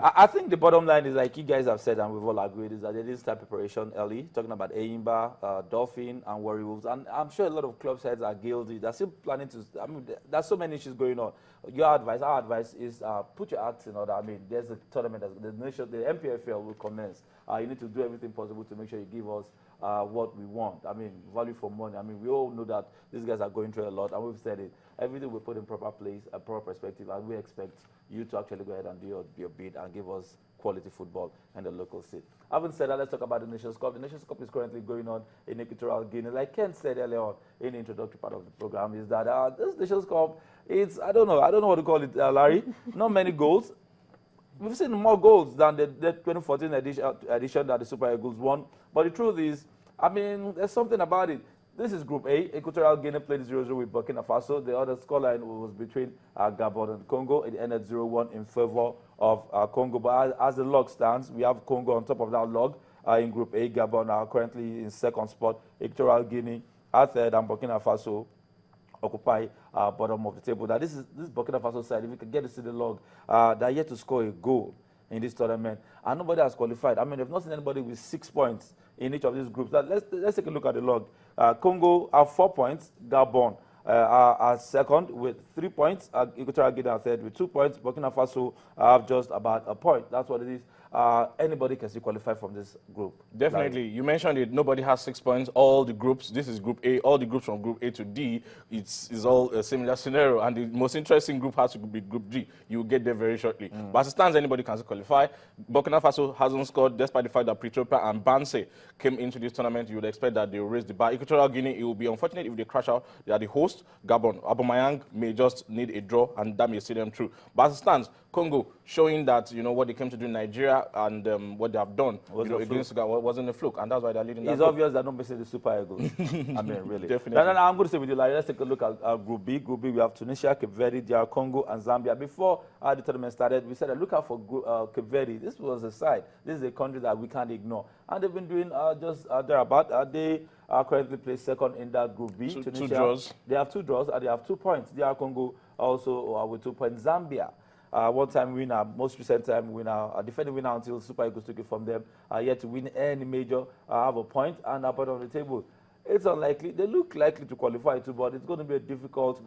I think the bottom line is, like you guys have said and we've all agreed, is that there is start preparation early, talking about Eimba, Dolphin and Warri Wolves. And I'm sure a lot of clubs heads are guilty. They're still planning to, I mean, there's so many issues going on. Our advice is put your acts in order. I mean, there's a tournament, the MPFL will commence. You need to do everything possible to make sure you give us what we want. I mean, value for money. I mean, we all know that these guys are going through a lot, and we've said it. Everything we put in proper place, a proper perspective, and we expect you to actually go ahead and do your bid and give us quality football and the local scene. Having said that, let's talk about the Nations Cup. The Nations Cup is currently going on in Equatorial Guinea. Like Ken said earlier on in the introductory part of the program, is that this Nations Cup, it's, I don't know what to call it, Larry. Not many goals. We've seen more goals than the 2014 edition that the Super Eagles won. But the truth is, I mean, there's something about it. This is Group A. Equatorial Guinea played 0-0 with Burkina Faso. The other scoreline was between Gabon and Congo. It ended 0-1 in favor of Congo. But as the log stands, we have Congo on top of that log in Group A. Gabon are currently in second spot. Equatorial Guinea are third, and Burkina Faso occupy bottom of the table. Now, this Burkina Faso side, if you can get to see the log, they're yet to score a goal in this tournament, and nobody has qualified. I mean, they've not seen anybody with 6 points in each of these groups. Let's take a look at the log. Congo have 4 points. Gabon are second with 3 points. Equatorial Guinea are third with 2 points. Burkina Faso have just about a point. That's what it is. Anybody can still qualify from this group. Definitely. You mentioned it. Nobody has 6 points. All the groups, this is Group A, all the groups from Group A to D, it's all a similar scenario. And the most interesting group has to be Group G. You will get there very shortly. But as it stands, anybody can still qualify. Burkina Faso hasn't scored, despite the fact that Pretoria and Banse came into this tournament. You would expect that they will raise the bar. Equatorial Guinea, it will be unfortunate if they crash out. They are the host. Gabon, Aubameyang may just need a draw, and that may see them through. But as it stands, Congo showing that, you know, what they came to do in Nigeria and what they have done against Ghana wasn't a fluke, and that's why they're leading. It's obvious they're not missing the Super Eagles. I mean, really. Definitely. No, I'm going to say with you, like, let's take a look at Group B. Group B, we have Tunisia, Cape Verde, DR Congo, and Zambia. Before the tournament started, we said, look out for Cape Verde. This was a side. This is a country that we can't ignore. And they've been doing just thereabout. They are currently placed second in that Group B. Tunisia, 2 draws. They have 2 draws, and they have 2 points. DR Congo also with 2 points. Zambia, one-time winner, most recent time winner, defending winner until Super Eagles took it from them, yet to win any major, have a point and are bottom of the table. It's unlikely. They look likely to qualify too, but it's going to be a difficult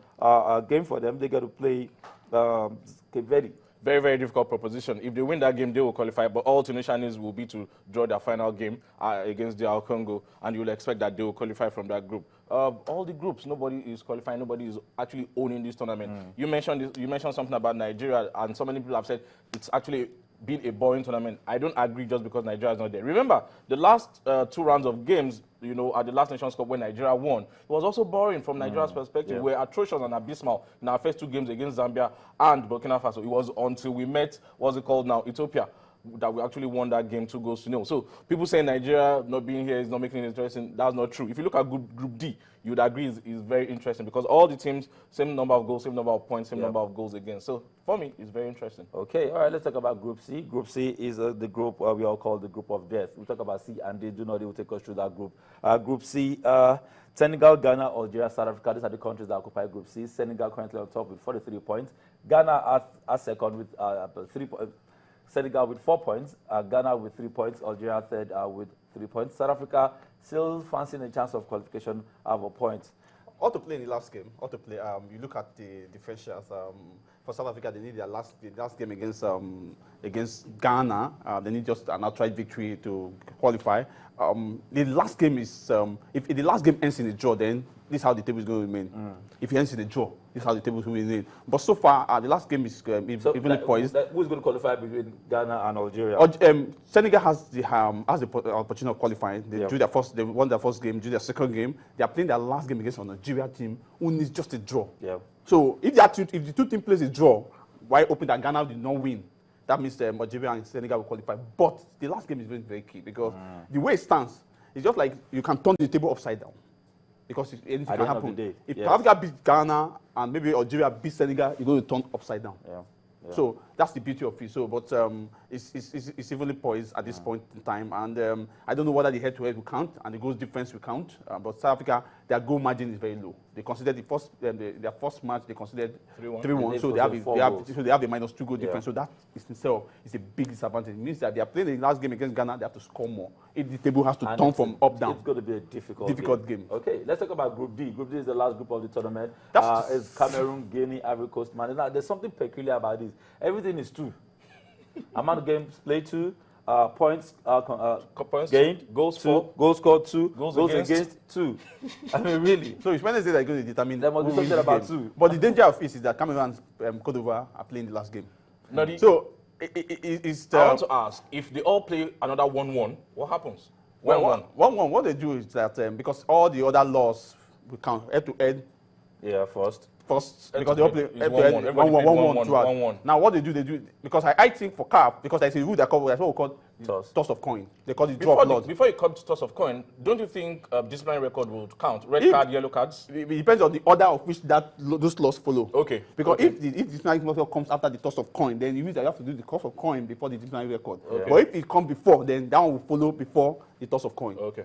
game for them. They got to play Cape Verde. Very, very difficult proposition. If they win that game, they will qualify, but all Tunisians will be to draw their final game against DR Congo, and you will expect that they will qualify from that group. All the groups, nobody is qualifying, nobody is actually owning this tournament. You mentioned something about Nigeria, and so many people have said it's actually been a boring tournament. I don't agree just because Nigeria is not there. Remember, the last 2 rounds of games, you know, at the last Nations Cup when Nigeria won, it was also boring from Nigeria's perspective. We were atrocious and abysmal in our first 2 games against Zambia and Burkina Faso. It was until we met, what's it called now, Ethiopia, that we actually won that game 2-0. So people saying Nigeria not being here is not making it interesting. That's not true. If you look at Group D, you would agree is very interesting because all the teams, same number of goals, same number of points, same number of goals against. So for me, it's very interesting. Okay, all right, let's talk about Group C. Group C is the group we all call the group of death. We talk about C and D. Do not, they will take us through that group. Group C, Senegal, Ghana, Algeria, South Africa. These are the countries that occupy Group C. Senegal currently on top with 43 points. Ghana are second with 3 points. Senegal with 4 points, Ghana with 3 points, Algeria third with 3 points. South Africa still fancying a chance of qualification, have a point. All to play in the last game. All to play. You look at the differentials. For South Africa, they need their last game against Ghana. They need just an outright victory to qualify. The last game is if the last game ends in a draw, then this is how the table is going to remain. If it ends in a draw, this is how the table is going to remain. But so far, the last game is evenly poised. Who's going to qualify between Ghana and Algeria? Senegal has the opportunity of qualifying. They won their first game, drew their second game. They are playing their last game against a Nigeria team who needs just a draw. Yeah. So if the 2 teams plays a draw, while hoping that Ghana did not win, that means Algeria and Senegal will qualify. But the last game is very, very key because the way it stands, it's just like you can turn the table upside down. Because anything can happen. If South Africa beats Ghana and maybe Algeria beats Senegal, you're going to turn upside down. So that's the beauty of it. So, but it's evenly poised at this point in time, and I don't know whether the head-to-head will count and the goals difference will count. But South Africa, their goal margin is very low. They considered their first match they considered 3-1, so they have a -2 goal difference. So that is itself is a big disadvantage. It means that they are playing the last game against Ghana, they have to score more. If the table has to turn from up down, it's going to be a difficult game. Okay, let's talk about Group D. Group D is the last group of the tournament. It's Cameroon, Guinea, Ivory Coast, Man. Now, there's something peculiar about this. Everything is 2. Amount of games played 2. Points gained, goals 2, goals scored 2, goals against 2. I mean, really. So it's when they say they're going to determine. There must be something about 2. But the danger of it is that Cameroon and Cote d'Ivoire are playing the last game. I want to ask, if they all play another 1-1, what happens? 1-1. What they do is that because all the other laws will count head-to-head. Yeah, first, because they all play 1-1 throughout. Now what they do because I think for CAF, because there's a rule that called that's what we call toss of coin. They call it draw of blood. Before you come to toss of coin, don't you think disciplinary record will count? Red card, yellow cards? It depends on the order of which those laws follow. Okay. Because if the disciplinary record comes after the toss of coin, then it means that you have to do the toss of coin before the disciplinary record. Okay. But if it comes before, then that one will follow before the toss of coin. Okay.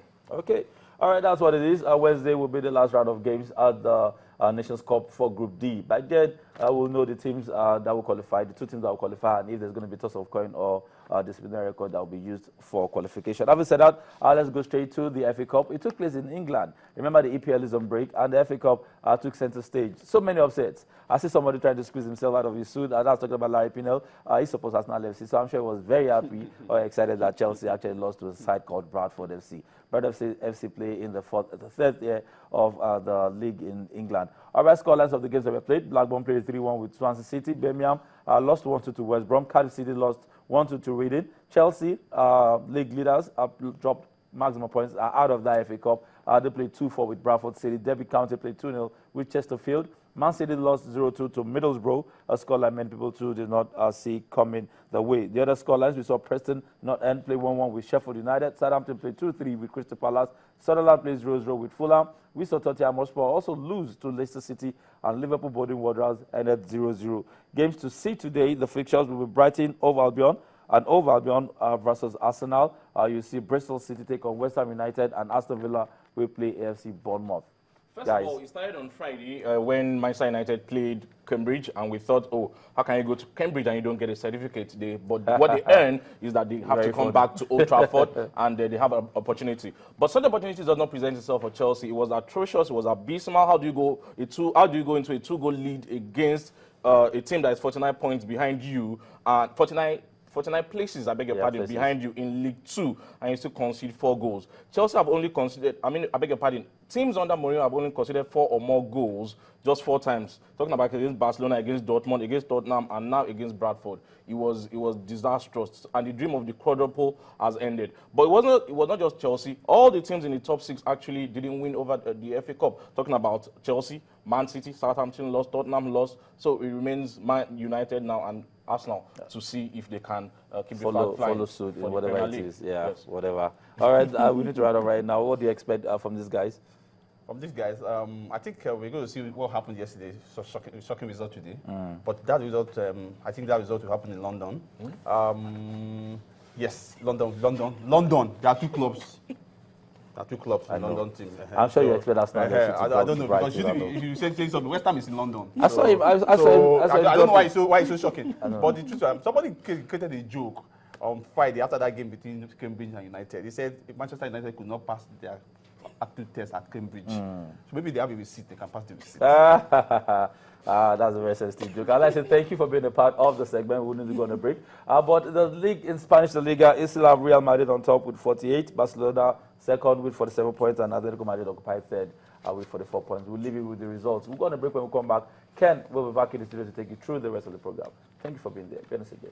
All right, that's what it is. Wednesday will be the last round of games at the Nations Cup for Group D. By then, we'll know the teams that will qualify, the 2 teams that will qualify, and if there's going to be toss of coin or disciplinary record that will be used for qualification. Having said that, let's go straight to the FA Cup. It took place in England. Remember, the EPL is on break, and the FA Cup took center stage. So many upsets. I see somebody trying to squeeze himself out of his suit. I was talking about Larry Pinel. He supports Arsenal FC, so I'm sure he was very happy or excited that Chelsea actually lost to a side called Bradford FC. Bradford FC play in the 3rd year of the league in England. All right, scorelines of the games that were played. Blackburn played 3-1 with Swansea City. Birmingham lost 1-2 to West Brom. Cardiff City lost 1-2 to Reading. Chelsea, league leaders, dropped maximum points out of the FA Cup. They played 2-4 with Bradford City. Derby County played 2-0 with Chesterfield. Man City lost 0-2 to Middlesbrough, a scoreline many people too did not see coming the way. The other scorelines, we saw Preston North End play 1-1 with Sheffield United. Southampton played 2-3 with Crystal Palace. Sunderland plays 0-0 with Fulham. We saw Tottenham Hotspur also lose to Leicester City, and Liverpool Bowden Wanderers ended 0-0. Games to see today, the fixtures will be Brighton, Hove Albion, and Hove Albion versus Arsenal. You see Bristol City take on West Ham United, and Aston Villa will play AFC Bournemouth. First of all, it started on Friday when Manchester United played Cambridge, and we thought, oh, how can you go to Cambridge and you don't get a certificate today? But what they earn is that they have to come back to Old Trafford and they have an opportunity. But such opportunity does not present itself for Chelsea. It was atrocious. It was abysmal. How do you go into a 2-goal lead against a team that is 49 points behind you, 49 places, I beg your pardon, behind you in League 2, and you still concede 4 goals. Chelsea have only conceded, I beg your pardon, teams under Mourinho have only conceded 4 or more goals just 4 times. Talking about against Barcelona, against Dortmund, against Tottenham, and now against Bradford. It was disastrous, and the dream of the quadruple has ended. But it was not just Chelsea. All the teams in the top 6 actually didn't win over the FA Cup. Talking about Chelsea, Man City, Southampton lost, Tottenham lost. So it remains Man United now and Arsenal to see if they can keep the flag flying. Follow suit in whatever it is. Yeah, yes. Whatever. All right, we need to write on right now. What do you expect from these guys? From these guys, I think we're going to see what happened yesterday. Shocking result today. But that result, I think that result will happen in London. Yes, London. There are 2 clubs. There are 2 clubs in London team. I'm sure you expect Arsenal. I don't know, because if you say something, West Ham is in London. I saw him. I don't know why it's so shocking. But the truth, somebody created a joke on Friday after that game between Cambridge and United. He said if Manchester United could not pass their aptitude test at Cambridge, so maybe they have a receipt, they can pass the receipt. That's a very sensitive joke. I'd like to say thank you for being a part of the segment. We need to go on a break. But the league in Spanish, the Liga, is still have Real Madrid on top with 48, Barcelona second with 47 points, and Atletico Madrid occupied third with 44 points. We'll leave you with the results. We'll go on a break. When we come back, Ken will be back in the studio to take you through the rest of the program. Thank you for being there. Goodness again.